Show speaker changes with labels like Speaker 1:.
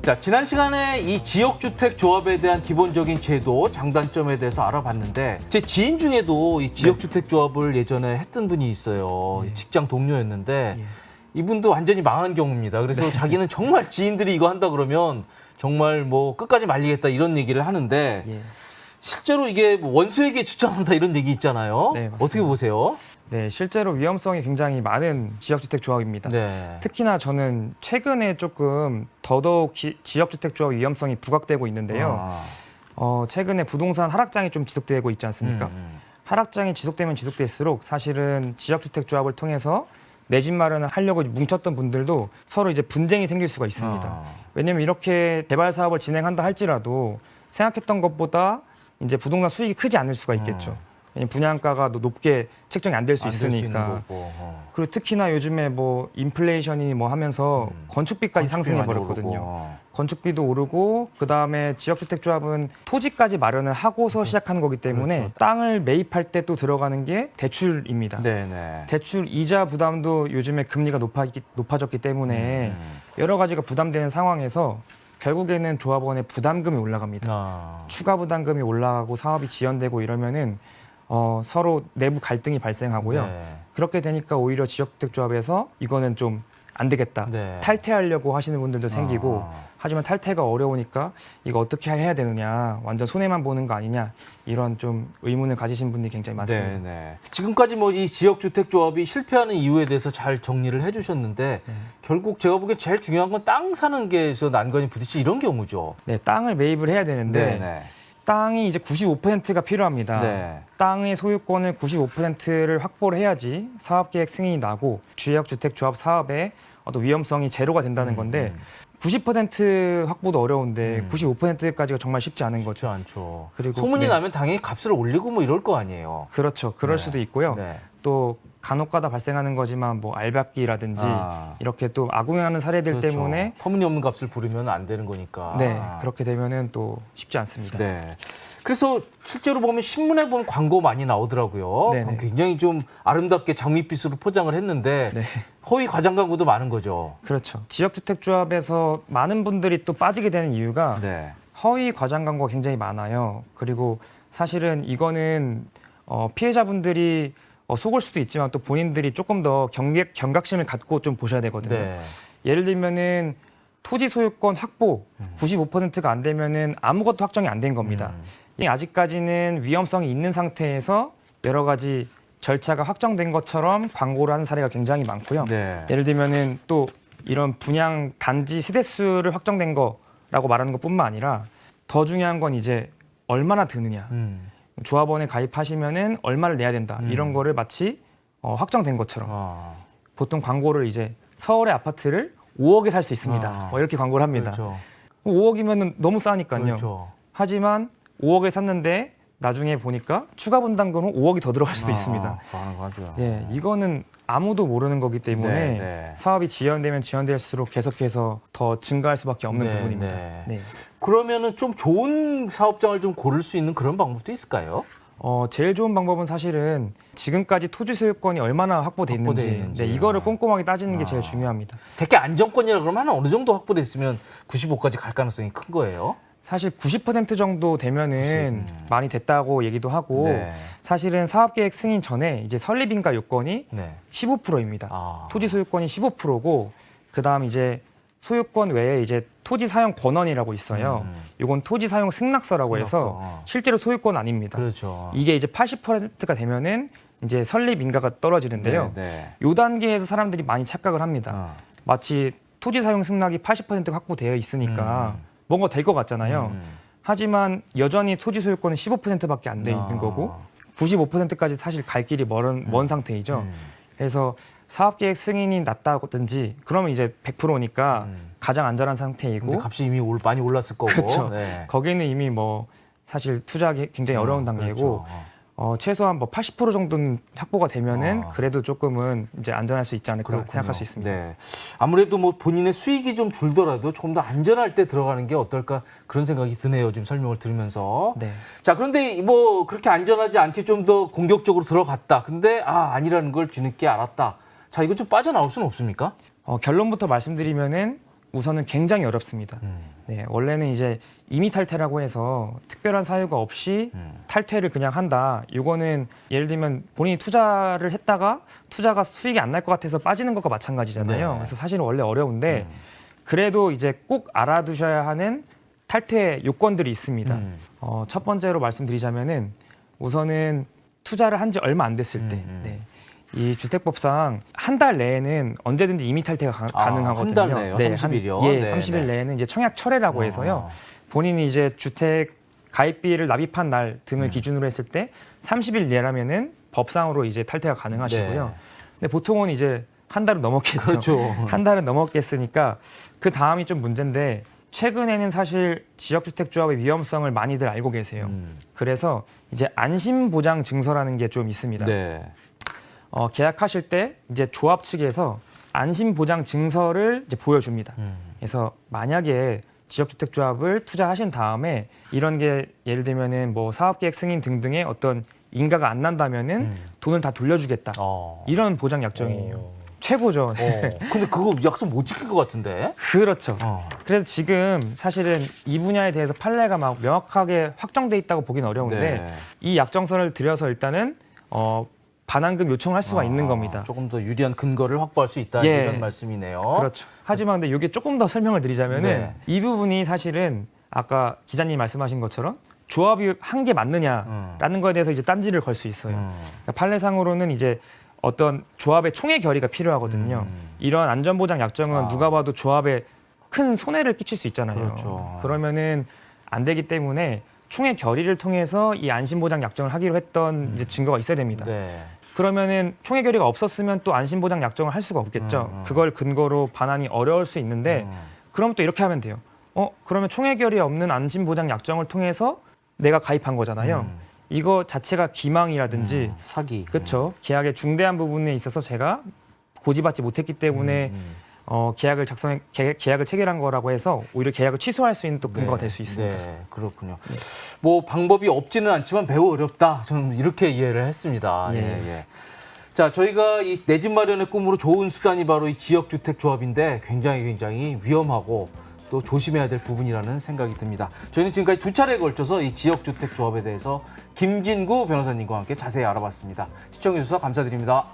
Speaker 1: 자, 지난 시간에 이 지역주택 조합에 대한 기본적인 제도, 장단점에 대해서 알아봤는데 제 지인 중에도 이 지역주택 조합을 예전에 했던 분이 있어요. 직장 동료였는데 이분도 완전히 망한 경우입니다. 그래서 자기는 정말 지인들이 이거 한다 그러면 정말 뭐 끝까지 말리겠다 이런 얘기를 하는데 실제로 이게 뭐 원수에게 추천한다 이런 얘기 있잖아요.
Speaker 2: 네, 맞습니다.
Speaker 1: 어떻게 보세요?
Speaker 2: 네, 실제로 위험성이 굉장히 많은 지역주택 조합입니다.
Speaker 1: 네.
Speaker 2: 특히나 저는 최근에 조금 더더욱 지역주택 조합 위험성이 부각되고 있는데요. 최근에 부동산 하락장이 좀 지속되고 있지 않습니까? 하락장이 지속되면 지속될수록 사실은 지역주택 조합을 통해서 내 집 마련을 하려고 뭉쳤던 분들도 서로 이제 분쟁이 생길 수가 있습니다. 왜냐하면 이렇게 개발 사업을 진행한다 할지라도 생각했던 것보다 이제 부동산 수익이 크지 않을 수가 있겠죠. 왜냐면 분양가가 높게 책정이 안 될 수 있으니까. 그리고 특히나 요즘에 뭐 인플레이션이 뭐 하면서 건축비까지 상승해 버렸거든요. 건축비도 오르고 그다음에 지역주택 조합은 토지까지 마련을 하고서 시작하는 거기 때문에
Speaker 1: 그렇죠.
Speaker 2: 땅을 매입할 때 또 들어가는 게 대출입니다.
Speaker 1: 네네.
Speaker 2: 대출 이자 부담도 요즘에 금리가 높아졌기 때문에 여러 가지가 부담되는 상황에서 결국에는 조합원의 부담금이 올라갑니다. 추가 부담금이 올라가고 사업이 지연되고 이러면은 서로 내부 갈등이 발생하고요.
Speaker 1: 네.
Speaker 2: 그렇게 되니까 오히려 지역주택 조합에서 이거는 좀 안 되겠다.
Speaker 1: 네.
Speaker 2: 탈퇴하려고 하시는 분들도 생기고 하지만 탈퇴가 어려우니까 이거 어떻게 해야 되느냐. 완전 손해만 보는 거 아니냐. 이런 좀 의문을 가지신 분들이 굉장히 많습니다.
Speaker 1: 네네. 지금까지 뭐 이 지역주택 조합이 실패하는 이유에 대해서 잘 정리를 해주셨는데 결국 제가 보기에 제일 중요한 건 땅 사는 게에서 난관이 부딪히 이런 경우죠.
Speaker 2: 네, 땅을 매입을 해야 되는데
Speaker 1: 네네.
Speaker 2: 땅이 이제 95%가 필요합니다.
Speaker 1: 네.
Speaker 2: 땅의 소유권을 95%를 확보를 해야지 사업계획 승인이 나고 지역주택조합 사업의 어떤 위험성이 제로가 된다는 건데 90% 확보도 어려운데 95%까지가 정말 쉽지 않은
Speaker 1: 쉽지
Speaker 2: 거죠.
Speaker 1: 않죠.
Speaker 2: 그리고
Speaker 1: 소문이
Speaker 2: 네.
Speaker 1: 나면 당연히 값을 올리고 뭐 이럴 거 아니에요.
Speaker 2: 그렇죠. 그럴
Speaker 1: 네.
Speaker 2: 수도 있고요.
Speaker 1: 네.
Speaker 2: 또 간혹가다 발생하는 거지만 뭐 알박기라든지 이렇게 또 악용하는 사례들
Speaker 1: 그렇죠.
Speaker 2: 때문에
Speaker 1: 터무니없는 값을 부르면 안 되는 거니까.
Speaker 2: 네, 그렇게 되면은 또 쉽지 않습니다.
Speaker 1: 네. 그래서 실제로 보면 신문에 보면 광고 많이 나오더라고요.
Speaker 2: 네네.
Speaker 1: 굉장히 좀 아름답게 장밋빛으로 포장을 했는데
Speaker 2: 네.
Speaker 1: 허위 과장 광고도 많은 거죠.
Speaker 2: 그렇죠. 지역주택조합에서 많은 분들이 또 빠지게 되는 이유가
Speaker 1: 네.
Speaker 2: 허위 과장 광고가 굉장히 많아요. 그리고 사실은 이거는 피해자분들이 속을 수도 있지만 또 본인들이 조금 더 경각심을 갖고 좀 보셔야 되거든요.
Speaker 1: 네.
Speaker 2: 예를 들면은 토지 소유권 확보 95%가 안 되면은 아무것도 확정이 안 된 겁니다. 아직까지는 위험성이 있는 상태에서 여러 가지 절차가 확정된 것처럼 광고를 하는 사례가 굉장히 많고요.
Speaker 1: 네.
Speaker 2: 예를 들면은 또 이런 분양 단지 세대수를 확정된 거라고 말하는 것뿐만 아니라 더 중요한 건 이제 얼마나 드느냐. 조합원에 가입하시면은 얼마를 내야 된다. 이런 거를 마치 확정된 것처럼 보통 광고를 이제 서울의 아파트를 5억에 살 수 있습니다. 이렇게 광고를 합니다.
Speaker 1: 그렇죠.
Speaker 2: 5억이면 너무 싸니까요.
Speaker 1: 그렇죠.
Speaker 2: 하지만 5억에 샀는데 나중에 보니까 추가 분담금은 5억이 더 들어갈 수도 있습니다.
Speaker 1: 가능하죠.
Speaker 2: 예, 이거는 아무도 모르는 거기 때문에
Speaker 1: 네.
Speaker 2: 사업이 지연되면 지연될수록 계속해서 더 증가할 수밖에 없는
Speaker 1: 네,
Speaker 2: 부분입니다.
Speaker 1: 네.
Speaker 2: 네.
Speaker 1: 그러면은 좀 좋은 사업장을 좀 고를 수 있는 그런 방법도 있을까요?
Speaker 2: 제일 좋은 방법은 사실은 지금까지 토지 소유권이 얼마나 확보돼 있는지, 네, 이거를 꼼꼼하게 따지는 게 제일 중요합니다.
Speaker 1: 대개 안정권이라 그러면 한 어느 정도 확보됐으면 95까지 갈 가능성이 큰 거예요?
Speaker 2: 사실 90% 정도 되면은 많이 됐다고 얘기도 하고
Speaker 1: 네.
Speaker 2: 사실은 사업계획 승인 전에 이제 설립인가 요건이
Speaker 1: 네.
Speaker 2: 15%입니다. 토지 소유권이 15%고 그다음 이제 소유권 외에 이제 토지 사용 권원이라고 있어요. 이건 토지 사용 승낙서라고 해서 실제로 소유권 아닙니다.
Speaker 1: 그렇죠.
Speaker 2: 이게 이제 80%가 되면은 이제 설립 인가가 떨어지는데요.
Speaker 1: 네.
Speaker 2: 요 단계에서 사람들이 많이 착각을 합니다. 마치 토지 사용 승낙이 80% 확보되어 있으니까 뭔가 될 것 같잖아요. 하지만 여전히 토지 소유권은 15%밖에 안 돼 있는 거고 95%까지 사실 갈 길이 먼 상태이죠. 그래서 사업계획 승인이 낮다든지 그러면 이제 100%니까 가장 안전한 상태이고
Speaker 1: 근데 값이 이미 많이 올랐을 거고.
Speaker 2: 그렇죠.
Speaker 1: 네.
Speaker 2: 거기는 이미 뭐 사실 투자하기 굉장히 어려운 단계고
Speaker 1: 그렇죠.
Speaker 2: 최소한 뭐 80% 정도는 확보가 되면은 그래도 조금은 이제 안전할 수 있지 않을까 생각할 수 있습니다.
Speaker 1: 네. 아무래도 뭐 본인의 수익이 좀 줄더라도 조금 더 안전할 때 들어가는 게 어떨까 그런 생각이 드네요. 지금 설명을 들으면서.
Speaker 2: 네.
Speaker 1: 자, 그런데 뭐 그렇게 안전하지 않게 좀 더 공격적으로 들어갔다. 근데 아니라는 걸 뒤늦게 알았다. 자, 이거 좀 빠져나올 수는 없습니까?
Speaker 2: 결론부터 말씀드리면은 우선은 굉장히 어렵습니다. 네, 원래는 이제 임의 탈퇴라고 해서 특별한 사유가 없이 탈퇴를 그냥 한다. 이거는 예를 들면 본인이 투자를 했다가 투자가 수익이 안 날 것 같아서 빠지는 것과 마찬가지잖아요.
Speaker 1: 네.
Speaker 2: 그래서 사실은 원래 어려운데 그래도 이제 꼭 알아두셔야 하는 탈퇴 요건들이 있습니다. 첫 번째로 말씀드리자면은 우선은 투자를 한 지 얼마 안 됐을 때. 네. 이 주택법상 한 달 내에는 언제든지 임의 탈퇴가 가능하거든요.
Speaker 1: 한 달 내요? 30일이요?
Speaker 2: 예,
Speaker 1: 네,
Speaker 2: 30일
Speaker 1: 네.
Speaker 2: 내에는 이제 청약 철회라고 해서요. 본인이 이제 주택 가입비를 납입한 날 등을 기준으로 했을 때 30일 내라면은 법상으로 이제 탈퇴가 가능하시고요.
Speaker 1: 네.
Speaker 2: 근데 보통은 이제 한 달은 넘었겠죠.
Speaker 1: 그렇죠.
Speaker 2: 한 달은 넘었겠으니까 그 다음이 좀 문제인데 최근에는 사실 지역주택조합의 위험성을 많이들 알고 계세요. 그래서 이제 안심보장 증서라는 게 좀 있습니다.
Speaker 1: 네.
Speaker 2: 계약하실 때 이제 조합 측에서 안심보장 증서를 이제 보여줍니다. 그래서 만약에 지역주택조합을 투자하신 다음에 이런 게 예를 들면은 뭐 사업계획 승인 등등의 어떤 인가가 안 난다면은 돈을 다 돌려주겠다. 이런 보장 약정이에요. 최고죠.
Speaker 1: 근데 그거 약속 못 지킬 것 같은데?
Speaker 2: 그렇죠. 그래서 지금 사실은 이 분야에 대해서 판례가 막 명확하게 확정돼 있다고 보긴 어려운데
Speaker 1: 네.
Speaker 2: 이 약정서를 들여서 일단은 반환금 요청할 수가 있는 겁니다.
Speaker 1: 조금 더 유리한 근거를 확보할 수 있다
Speaker 2: 예.
Speaker 1: 이런 말씀이네요.
Speaker 2: 그렇죠. 하지만 근데 이게 조금 더 설명을 드리자면은
Speaker 1: 네.
Speaker 2: 이 부분이 사실은 아까 기자님 말씀하신 것처럼 조합이 한 게 맞느냐라는 거에 대해서 이제 딴지를 걸 수 있어요. 그러니까 판례상으로는 이제 어떤 조합의 총회 결의가 필요하거든요. 이런 안전보장 약정은 누가 봐도 조합에 큰 손해를 끼칠 수 있잖아요.
Speaker 1: 그렇죠.
Speaker 2: 그러면은 안 되기 때문에 총회 결의를 통해서 이 안심보장 약정을 하기로 했던 이제 증거가 있어야 됩니다.
Speaker 1: 네.
Speaker 2: 그러면은 총회 결의가 없었으면 또 안심보장 약정을 할 수가 없겠죠. 그걸 근거로 반환이 어려울 수 있는데 그럼 또 이렇게 하면 돼요. 그러면 총회 결의 없는 안심보장 약정을 통해서 내가 가입한 거잖아요. 이거 자체가 기망이라든지
Speaker 1: 사기.
Speaker 2: 그렇죠. 계약의 중대한 부분에 있어서 제가 고지받지 못했기 때문에 계약을 체결한 거라고 해서 오히려 계약을 취소할 수 있는 또 근거가 될 수 있습니다.
Speaker 1: 네, 그렇군요. 뭐 방법이 없지는 않지만 매우 어렵다. 저는 이렇게 이해를 했습니다.
Speaker 2: 예.
Speaker 1: 예. 자, 저희가 이 내 집 마련의 꿈으로 좋은 수단이 바로 이 지역주택조합인데 굉장히 위험하고 또 조심해야 될 부분이라는 생각이 듭니다. 저희는 지금까지 2차례에 걸쳐서 이 지역주택조합에 대해서 김진구 변호사님과 함께 자세히 알아봤습니다. 시청해주셔서 감사드립니다.